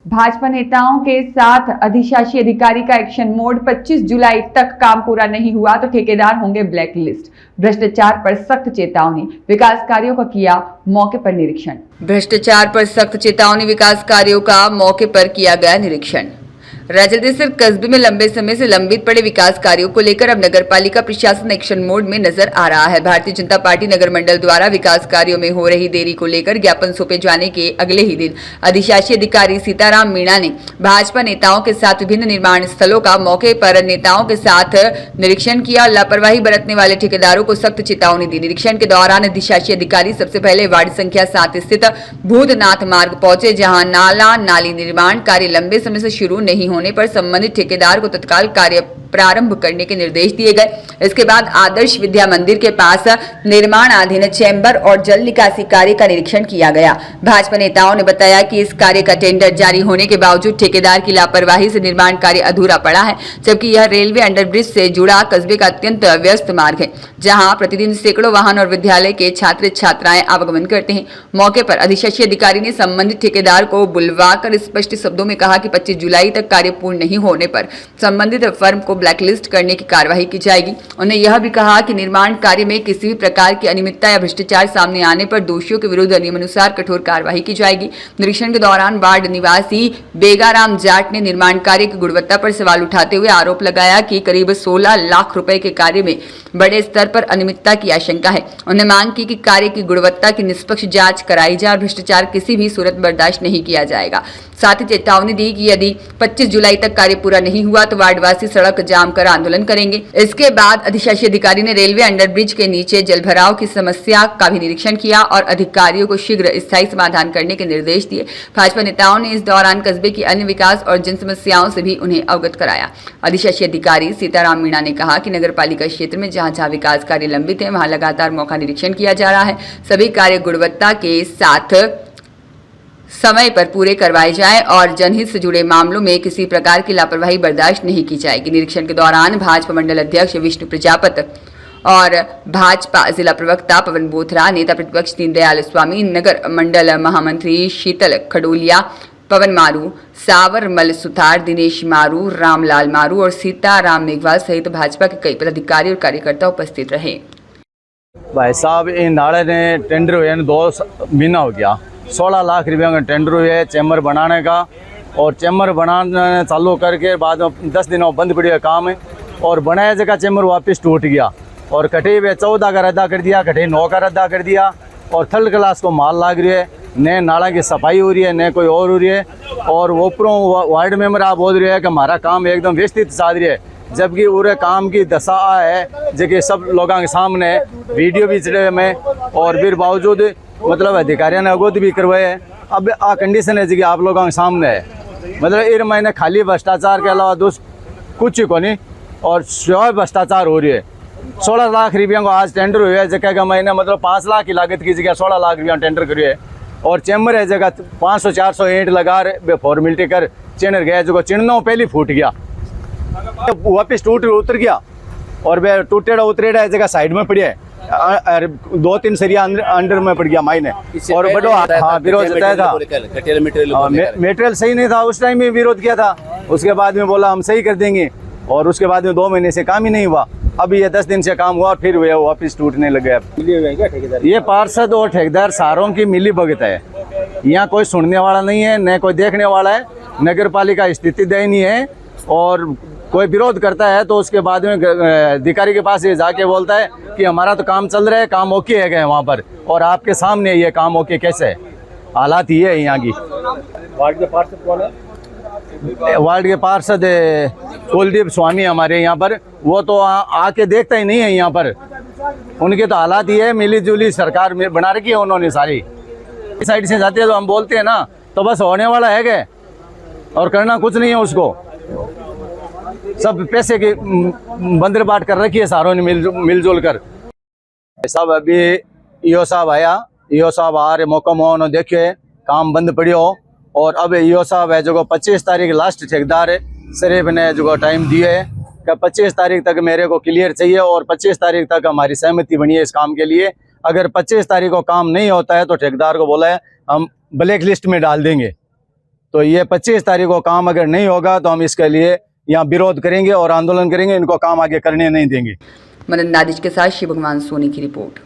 भाजपा नेताओं के साथ अधिशासी अधिकारी का एक्शन मोड। 25 जुलाई तक काम पूरा नहीं हुआ तो ठेकेदार होंगे ब्लैक लिस्ट। भ्रष्टाचार पर सख्त चेतावनी, विकास कार्यों का किया मौके पर निरीक्षण। भ्रष्टाचार पर सख्त चेतावनी, विकास कार्यों का मौके पर किया गया निरीक्षण। राजदेसर कस्बे में लंबे समय से लंबित पड़े विकास कार्यों को लेकर अब नगर पालिका प्रशासन एक्शन मोड में नजर आ रहा है। भारतीय जनता पार्टी नगर मंडल द्वारा विकास कार्यों में हो रही देरी को लेकर ज्ञापन सौंपे जाने के अगले ही दिन अधिशासी अधिकारी सीताराम मीणा ने भाजपा नेताओं के साथ विभिन्न निर्माण स्थलों का मौके पर नेताओं के साथ निरीक्षण किया और लापरवाही बरतने वाले ठेकेदारों को सख्त चेतावनी दी। निरीक्षण के दौरान अधिशासी अधिकारी सबसे पहले वार्ड संख्या 7 स्थित भूतनाथ मार्ग पहुंचे, जहां नाला नाली निर्माण कार्य लंबे समय से शुरू नहीं होने पर संबंधित ठेकेदार को तत्काल कार्य प्रारंभ करने के निर्देश दिए गए। इसके बाद आदर्श विद्या मंदिर के पास निर्माणाधीन चैम्बर और जल निकासी कार्य का निरीक्षण किया गया। भाजपा नेताओं ने बताया कि इस कार्य का टेंडर जारी होने के बावजूद ठेकेदार की लापरवाही से निर्माण कार्य अधूरा पड़ा है, जबकि यह रेलवे अंडरब्रिज से जुड़ा कस्बे का अत्यंत व्यस्त मार्ग है, जहां प्रतिदिन सैकड़ों वाहन और विद्यालय के छात्र छात्राएं आवागमन करते हैं। मौके पर अधिशासी अधिकारी ने संबंधित ठेकेदार को बुलवाकर स्पष्ट शब्दों में कहा कि 25 जुलाई तक कार्य पूर्ण नहीं होने पर संबंधित फर्म को ब्लैकलिस्ट करने की कार्रवाई की जाएगी। उन्होंने यह भी कहा कि निर्माण कार्य में किसी भी प्रकार की अनियमितता या भ्रष्टाचार सामने आने पर दोषियों के विरुद्ध नियमानुसार कठोर कार्रवाई की जाएगी। निरीक्षण के दौरान वार्ड निवासी बेगाराम जाट ने निर्माण कार्य की गुणवत्ता पर सवाल उठाते हुए आरोप लगाया कि करीब 16 लाख रुपए के कार्य में बड़े स्तर पर अनियमितता की आशंका है। उन्होंने मांग की कि कार्य की गुणवत्ता की निष्पक्ष जांच कराई जाए और भ्रष्टाचार किसी भी सूरत बर्दाश्त नहीं किया जाएगा। साथ ही चेतावनी दी कि यदि 25 जुलाई तक कार्य पूरा नहीं हुआ तो वार्डवासी सड़क जाम कर आंदोलन करेंगे। इसके बाद अधिशासी अधिकारी ने रेलवे अंडरब्रिज के नीचे जलभराव की समस्या का भी निरीक्षण किया और अधिकारियों को शीघ्र स्थायी समाधान करने के निर्देश दिए। भाजपा नेताओं ने इस दौरान कस्बे की अन्य विकास और जन समस्याओं से भी उन्हें अवगत कराया। अधिशासी अधिकारी सीताराम मीणा ने कहा कि नगर पालिका क्षेत्र में जहां जहां विकास कार्य लंबित है, वहां लगातार मौका निरीक्षण किया जा रहा है। सभी कार्य गुणवत्ता के साथ समय पर पूरे करवाए जाएं और जनहित से जुड़े मामलों में किसी प्रकार की लापरवाही बर्दाश्त नहीं की जाएगी। निरीक्षण के दौरान भाजपा मंडल अध्यक्ष विष्णु प्रजापत और भाजपा जिला प्रवक्ता पवन बोथरा, नेता प्रतिपक्ष दीनदयाल स्वामी, नगर मंडल महामंत्री शीतल खडोलिया, पवन मारू, सावरमल सुथार, दिनेश मारू, रामलाल मारू और सीताराम मेघवाल सहित भाजपा के कई पदाधिकारी और कार्यकर्ता उपस्थित रहे। भाई साहब, इन नाले ने टेंडर हुए 2 महीना हो गया। 16 लाख रुपये का टेंडर हुए चैम्बर बनाने का, और चैम्बर बनाने चालू करके बाद में 10 दिनों बंद पड़ी है काम, और बनाया जगह चैम्बर वापस टूट गया और कटे हुए 14 का रद्दा कर दिया, कटे 9 का रद्दा कर दिया, और थर्ड क्लास को माल लाग रही है, न नाला की सफाई हो रही है न कोई और हो रही है। और ऊपरों वार्ड मेंबर आप बोल रहे हैं कि हमारा काम एकदम व्यवस्थित चल रही है, जबकि पूरे काम की दशा है जो कि सब लोगों के सामने वीडियो भी चढ़े में, और फिर बावजूद मतलब अधिकारियों ने अवगत भी करवाए हैं। अब आ कंडीशन है जी आप लोगों के सामने है, मतलब इस महीने खाली भ्रष्टाचार के अलावा कुछ को नहीं, और स्वयं भ्रष्टाचार हो रही है। 16 लाख रुपये को आज टेंडर हुए जगह का महीने, मतलब 5 लाख की लागत की जगह 16 लाख रुपया टेंडर करिए, और चैम्बर है जगह 500-400 ईंट लगा फॉर्मेलिटी कर चैनर गया, जो चिन्हों पहले फूट गया, वापिस टूट उतर गया, और वे टूटेड़ा उतरेड़ा जगह साइड में पड़ी है, 2-3 सरिया अंडर में पड़ गया मायने। और बड़ो विरोध जताया था, मटेरियल सही नहीं था, उस टाइम में विरोध किया था। उसके बाद में बोला हम सही कर देंगे, और उसके बाद में 2 महीने से काम ही नहीं हुआ। अभी ये 10 दिन से काम हुआ और फिर वे वापस टूटने लगे। ये पार्षद और ठेकेदार सारों की मिली भगत है, यहाँ कोई सुनने वाला नहीं है न कोई देखने वाला है। नगर पालिका स्थिति दयनीय है, और कोई विरोध करता है तो उसके बाद में अधिकारी के पास ये जाके बोलता है कि हमारा तो काम चल रहा है, काम ओके है गए वहाँ पर, और आपके सामने ये काम ओके कैसे है, हालात ये है यहाँ की। वार्ड के पार्षद कौन है? वार्ड के पार्षद कुलदीप स्वामी हमारे यहाँ पर, वो तो आके देखता ही नहीं है यहाँ पर। उनके तो हालात ये है, मिली जुली सरकार में बना रखी है उन्होंने सारी। इस साइड से जाते हैं तो हम बोलते हैं ना, तो बस होने वाला है गए, और करना कुछ नहीं है उसको। सब पैसे की बंदर बाट कर रखी है सारों ने मिलजुल कर। सब अभी ईओ साहब आया, ईओ साहब आ रहे मौका मोहन देखिए काम बंद पड़ियो, और अब ईओ साहब है जो 25 तारीख लास्ट ठेकेदार है शरीफ ने जो टाइम दिए है कि 25 तारीख तक मेरे को क्लियर चाहिए, और 25 तारीख तक हमारी सहमति बनी है इस काम के लिए। अगर 25 तारीख को काम नहीं होता है तो ठेकेदार को बोला है हम ब्लैक लिस्ट में डाल देंगे। तो ये 25 तारीख को काम अगर नहीं होगा तो हम इसके लिए यहाँ विरोध करेंगे और आंदोलन करेंगे, इनको काम आगे करने नहीं देंगे। मदन नादिज के साथ शिव भगवान सोनी की रिपोर्ट।